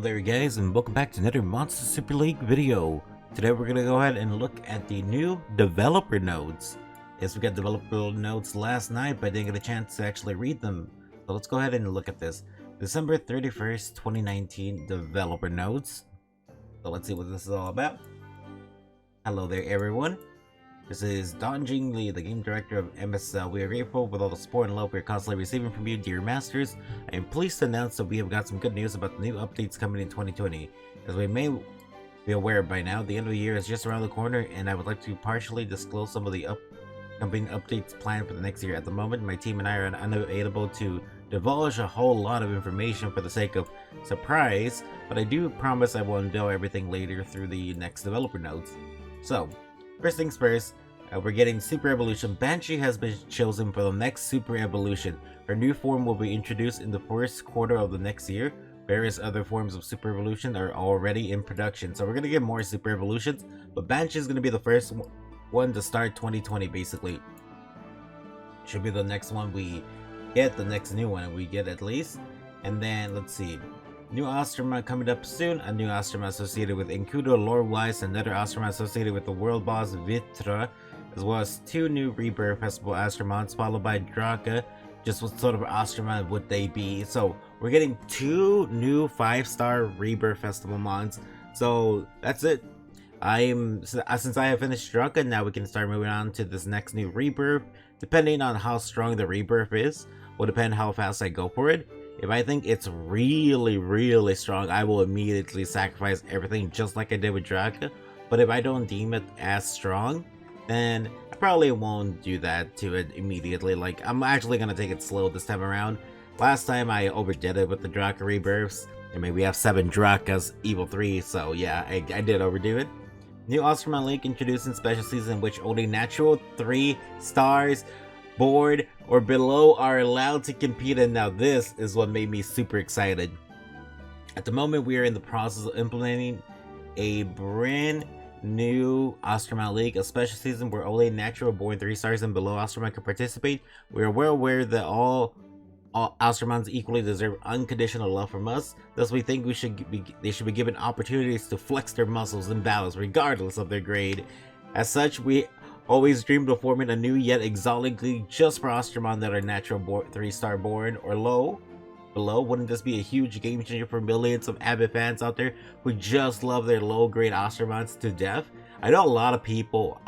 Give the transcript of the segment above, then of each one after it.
there guys, and welcome back to another Monster Super League video. Today we're gonna go ahead and look at the new developer notes. Yes, we got developer notes last night, but I didn't get a chance to actually read them. So let's go ahead and look at this. December 31st, 2019 developer notes. So let's see what this is all about. Hello there everyone. This is Don Jing Lee, the game director of MSL. We are grateful with all the support and love we are constantly receiving from you, dear masters. I am pleased to announce that we have got some good news about the new updates coming in 2020. As we may be aware by now, the end of the year is just around the corner, and I would like to partially disclose some of the upcoming updates planned for the next year. At the moment, my team and I are unable to divulge a whole lot of information for the sake of surprise, but I do promise I will unveil everything later through the next developer notes. So, first things first, we're getting Super Evolution. Banshee has been chosen for the next Super Evolution. Her new form will be introduced in the first quarter of the next year. Various other forms of Super Evolution are already in production, so we're going to get more Super Evolutions, but Banshee is going to be the first one to start 2020 basically. Should be the next one we get, the next new one we get at least. And then, let's see. New Osterma coming up soon, a new Osterma associated with Enkudo lore-wise, another Osterma associated with the world boss Vitra, as well as two new Rebirth Festival Astromons, followed by Draka. Just what sort of Osterma would they be? So we're getting two new 5-star Rebirth Festival mons. So that's it. Since I have finished Draka, now we can start moving on to this next new Rebirth. Depending on how strong the Rebirth is, will depend how fast I go for it. If I think it's really strong, I will immediately sacrifice everything just like I did with Draka. But if I don't deem it as strong, then I probably won't do that to it immediately. Like, I'm actually gonna take it slow this time around. Last time I overdid it with the Draka rebirths. I mean, we have 7 Drakas, Evil 3, so yeah, I did overdo it. New Osterman Link introducing special season in which only natural 3 stars, board, or below are allowed to compete, and now this is what made me super excited. At the moment, we are in the process of implementing a brand new Osterman League, a special season where only natural born 3 stars and below Osterman can participate. We are well aware that all Ostermans equally deserve unconditional love from us. Thus, we think they should be given opportunities to flex their muscles in battles regardless of their grade. As such, we always dreamed of forming a new yet exotic league just for Osterman that are natural 3-star born or below. Wouldn't this be a huge game changer for millions of avid fans out there who just love their low grade Ostermans to death? I know a lot of people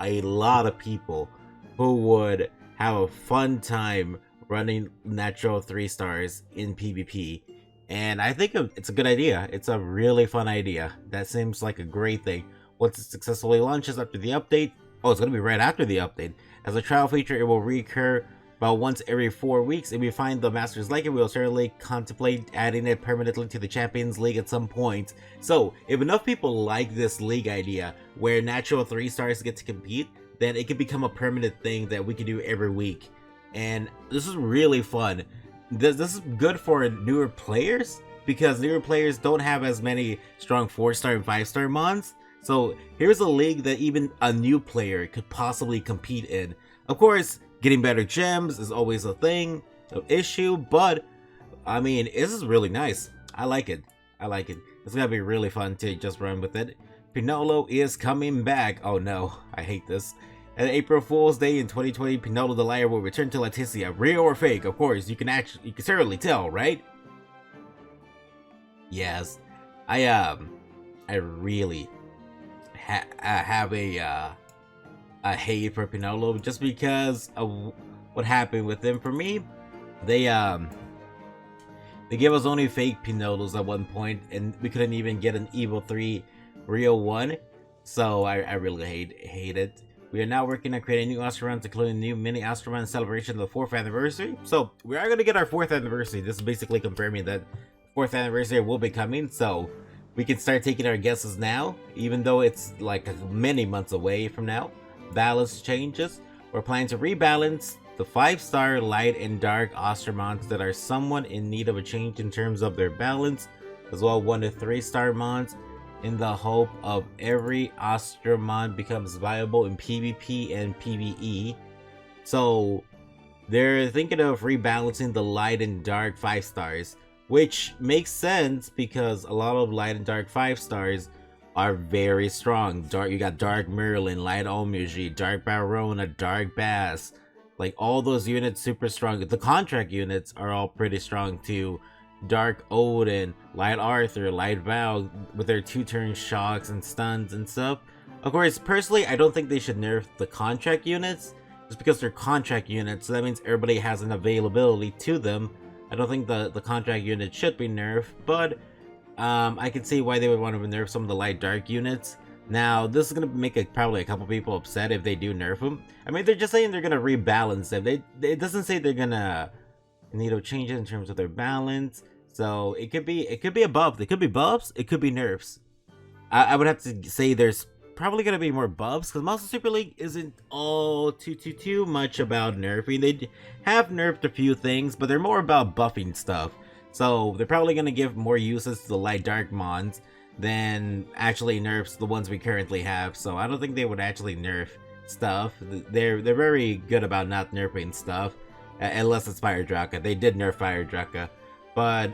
who would have a fun time running natural 3 stars in PvP, and I think it's a good idea. It's a really fun idea. That seems like a great thing. Once it successfully launches after the update, it's going to be right after the update. As a trial feature, it will recur about once every 4 weeks. If we find the masters like it, we'll certainly contemplate adding it permanently to the Champions League at some point. So, if enough people like this league idea, where natural 3 stars get to compete, then it could become a permanent thing that we can do every week. And this is really fun. This is good for newer players, because newer players don't have as many strong 4-star and 5-star mons. So, here's a league that even a new player could possibly compete in. Of course, getting better gems is always a thing, an issue, but I mean, this is really nice. I like it. It's gonna be really fun to just run with it. Pinolo is coming back. Oh no, I hate this. At April Fool's Day in 2020, Pinolo the Liar will return to Leticia. Real or fake? Of course, you can certainly tell, right? Yes, I really have a hate for Pinolo just because of what happened with him. For me, they gave us only fake Pinolos at one point, and we couldn't even get an Evil 3 real one. So I really hate it. We are now working on creating new Ostermans, including new mini Osterman celebration of the 4th anniversary. So we are going to get our 4th anniversary. This is basically confirming that 4th anniversary will be coming. So we can start taking our guesses now, even though it's like many months away from now. Balance changes. We're planning to rebalance the 5-star light and dark Ostermons that are somewhat in need of a change in terms of their balance, as well 1 to 3-star mons, in the hope of every Ostermon becomes viable in PvP and PvE. So they're thinking of rebalancing the light and dark 5 stars. which makes sense because a lot of light and dark 5 stars are very strong. You got Dark Merlin, Light Olmuji, Dark Barona, Dark Bass, like all those units super strong. The contract units are all pretty strong too. Dark Odin, Light Arthur, Light Val with their 2-turn shocks and stuns and stuff. Of course, personally, I don't think they should nerf the contract units just because they're contract units, so that means everybody has an availability to them. I don't think the contract unit should be nerfed, but I can see why they would want to nerf some of the light dark units. Now, this is going to make probably a couple people upset if they do nerf them. I mean, they're just saying they're going to rebalance them. It doesn't say they're going to change it in terms of their balance. So it could be a buff. It could be buffs. It could be nerfs. I would have to say there's probably gonna be more buffs because Monster Super League isn't all too much about nerfing. They have nerfed a few things, but they're more about buffing stuff. So they're probably gonna give more uses to the light dark mons than actually nerfs the ones we currently have. So I don't think they would actually nerf stuff. They're very good about not nerfing stuff, unless it's Fire Draka. They did nerf Fire Draka, but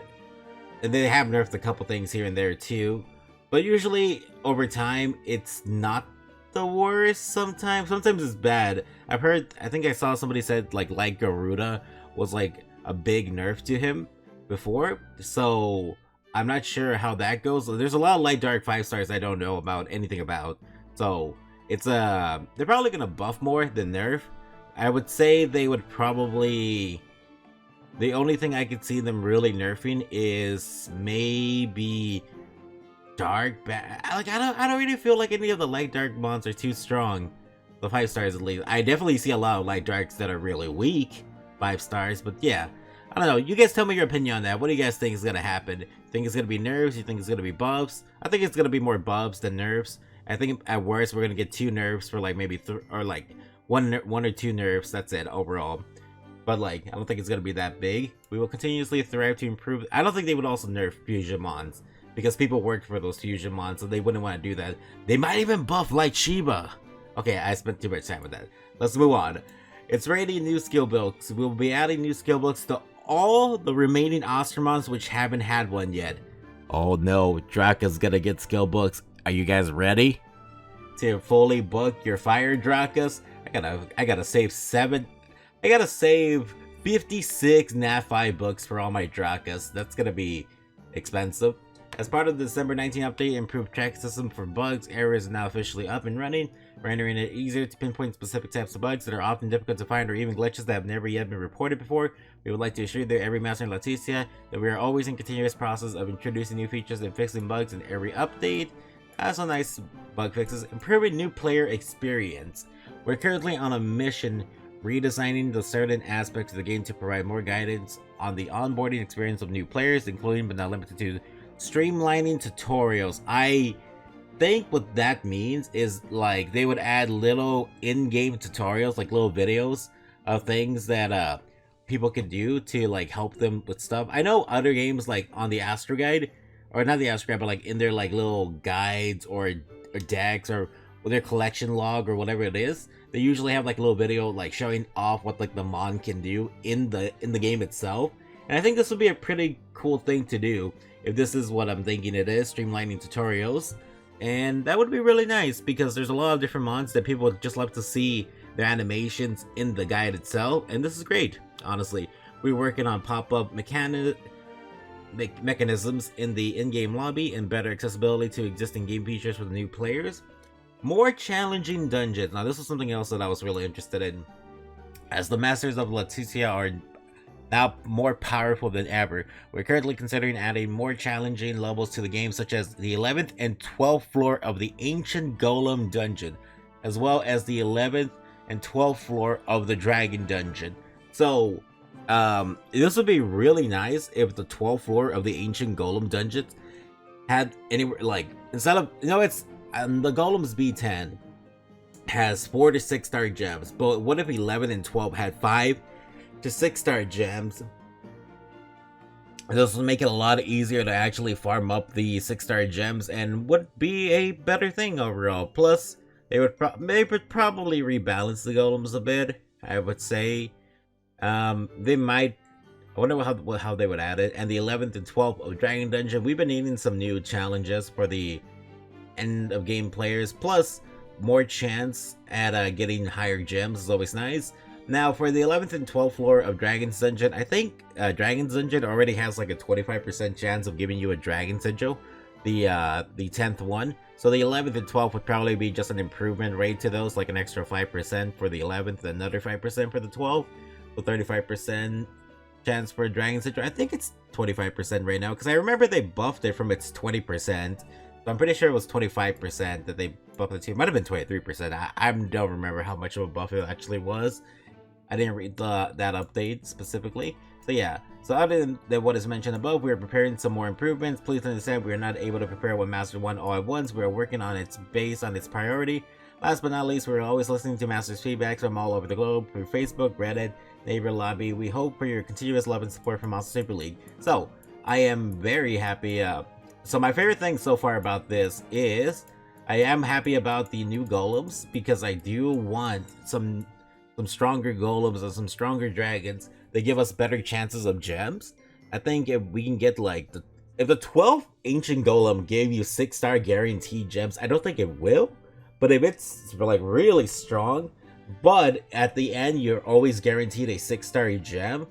they have nerfed a couple things here and there too. But usually, over time, it's not the worst sometimes. Sometimes it's bad. I think I saw somebody said, like Garuda was, like, a big nerf to him before. So, I'm not sure how that goes. There's a lot of light dark 5-stars I don't know about anything about. So, it's, they're probably gonna buff more than nerf. I would say they would probably... The only thing I could see them really nerfing is maybe dark I don't really feel like any of the light dark mons are too strong. The 5-stars at least. I definitely see a lot of light darks that are really weak 5-stars, but yeah. I don't know. You guys tell me your opinion on that. What do you guys think is gonna happen? Think it's gonna be nerfs? You think it's gonna be buffs? I think it's gonna be more buffs than nerfs. I think at worst we're gonna get 2 nerfs for like maybe or like one or 2 nerfs. That's it overall. But like, I don't think it's gonna be that big. We will continuously thrive to improve. I don't think they would also nerf fusion mons because people worked for those fusion mons, so they wouldn't want to do that. They might even buff Light Shiba. Okay, I spent too much time with that. Let's move on. It's rating new skill books. We'll be adding new skill books to all the remaining Ostromons which haven't had one yet. Oh no, Draka's gonna get skill books. Are you guys ready to fully book your Fire Drakas? I gotta save 56 Nat 5 books for all my Drakas. That's gonna be expensive. As part of the December 19 update, improved track system for bugs, errors is now officially up and running, rendering it easier to pinpoint specific types of bugs that are often difficult to find or even glitches that have never yet been reported before. We would like to assure that every master in Leticia that we are always in continuous process of introducing new features and fixing bugs in every update. Also nice bug fixes, improving new player experience. We're currently on a mission redesigning the certain aspects of the game to provide more guidance on the onboarding experience of new players, including but not limited to streamlining tutorials. I think what that means is like they would add little in-game tutorials, like little videos of things that people can do to like help them with stuff. I know other games like on the Astro Guide, or not the Astro Guide, but like in their like little guides or decks or their collection log or whatever it is, they usually have like a little video like showing off what like the mon can do in the game itself. And I think this would be a pretty cool thing to do if this is what I'm thinking it is, streamlining tutorials. And that would be really nice because there's a lot of different mons that people would just love to see their animations in the guide itself, and this is great, honestly. We're working on pop-up mechanisms in the in-game lobby and better accessibility to existing game features for the new players. More challenging dungeons. Now this is something else that I was really interested in. As the Masters of Leticia are now more powerful than ever, we're currently considering adding more challenging levels to the game, such as the 11th and 12th floor of the Ancient Golem Dungeon, as well as the 11th and 12th floor of the Dragon Dungeon. So, this would be really nice if the 12th floor of the Ancient Golem Dungeon had anywhere, like, instead of, it's, the Golem's B10 has 4 to 6 star gems, but what if 11 and 12 had 5 to 6 star gems? This will make it a lot easier to actually farm up the 6 star gems and would be a better thing overall. Plus, they would probably rebalance the golems a bit, I would say. They might wonder how they would add it. And the 11th and 12th of Dragon Dungeon, we've been needing some new challenges for the end of game players, plus more chance at getting higher gems is always nice. Now for the 11th and 12th floor of Dragon's Dungeon, I think Dragon's Dungeon already has like a 25% chance of giving you a Dragon Sigil, the 10th one. So the 11th and 12th would probably be just an improvement rate to those, like an extra 5% for the 11th, another 5% for the 12th, so 35% chance for Dragon Sigil. I think it's 25% right now, because I remember they buffed it from its 20%. So I'm pretty sure it was 25% that they buffed it to. It might have been 23%. I don't remember how much of a buff it actually was. I didn't read that update specifically. So yeah, so other than what is mentioned above, we are preparing some more improvements. Please understand we are not able to prepare one Master 1 all at once. We are working on its based on its priority. Last but not least, we're always listening to Master's feedback from all over the globe through Facebook, Reddit, Neighbor Lobby. We hope for your continuous love and support from Monster Super League. So I am very happy. So my favorite thing so far about this is I am happy about the new golems, because I do want some stronger golems and some stronger dragons. They give us better chances of gems. I think if we can get like if the 12th ancient golem gave you 6-star guaranteed gems, I don't think it will. But if it's like really strong, but at the end you're always guaranteed a 6-star gem,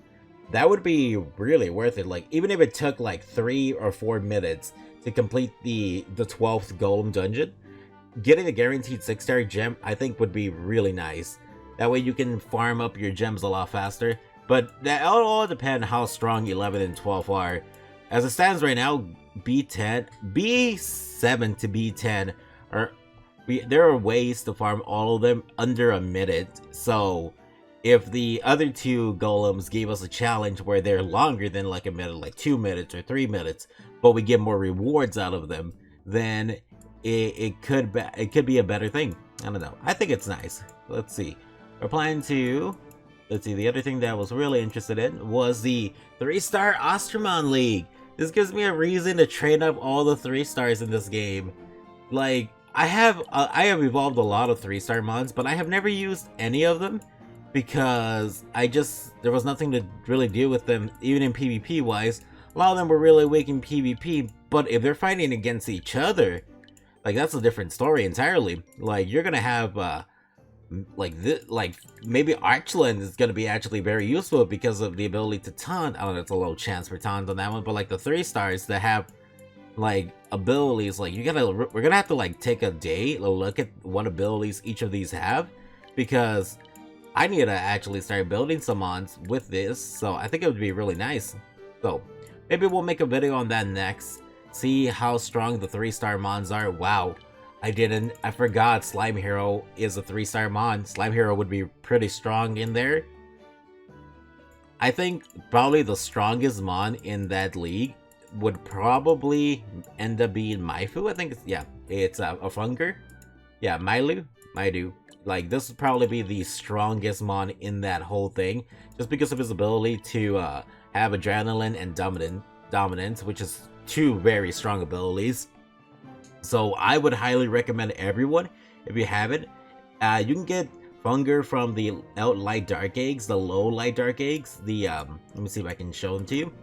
that would be really worth it. Like even if it took like 3 or 4 minutes to complete the 12th golem dungeon, getting a guaranteed 6-star gem I think would be really nice. That way you can farm up your gems a lot faster. But that all depends how strong 11 and 12 are. As it stands right now, B10, B7 to B10 there are ways to farm all of them under a minute. So if the other two golems gave us a challenge where they're longer than like a minute, like 2 minutes or 3 minutes, but we get more rewards out of them, then it could be a better thing. I don't know. I think it's nice. Let's see. We're planning to, let's see, the other thing that I was really interested in was the 3-star Ostermon League. This gives me a reason to train up all the 3-stars in this game. Like, I have evolved a lot of 3-star mons, but I have never used any of them because there was nothing to really deal with them, even in PvP wise. A lot of them were really weak in PvP, but if they're fighting against each other, like that's a different story entirely. Like you're gonna have like maybe Archland is gonna be actually very useful because of the ability to taunt. I don't know, it's a low chance for taunt on that one, but like the 3-stars that have like abilities, like we're gonna have to like take a day to look at what abilities each of these have, because I need to actually start building some mons with this. So I think it would be really nice. So maybe we'll make a video on that next. See how strong the 3-star mons are. Wow. I forgot Slime Hero is a 3-star mon. Slime Hero would be pretty strong in there. I think probably the strongest mon in that league would probably end up being Maifu. I think it's a Funger. Yeah, Maidu. Like this would probably be the strongest mon in that whole thing, just because of his ability to have Adrenaline and Dominance, which is 2 very strong abilities. So I would highly recommend everyone, if you have it, you can get Funger from the light dark eggs, the low light dark eggs. Let me see if I can show them to you.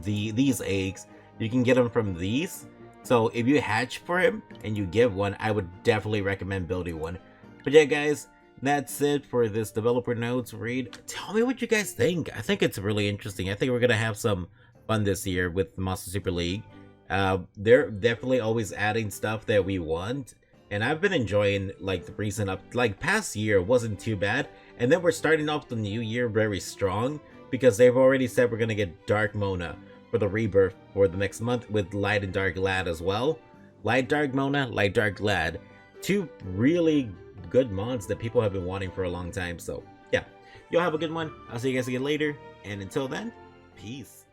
These eggs, you can get them from these. So if you hatch for him and you give one, I would definitely recommend building one. But yeah, guys, that's it for this developer notes read. Tell me what you guys think. I think it's really interesting. I think we're gonna have some fun this year with Monster Super League. They're definitely always adding stuff that we want, and I've been enjoying like the recent past year wasn't too bad, and then we're starting off the new year very strong because they've already said we're gonna get Dark Mona for the rebirth for the next month with Light and Dark Lad as well. Light Dark Mona, Light Dark Lad, 2 really good mods that people have been wanting for a long time. So yeah, y'all have a good one. I'll see you guys again later, and until then, peace.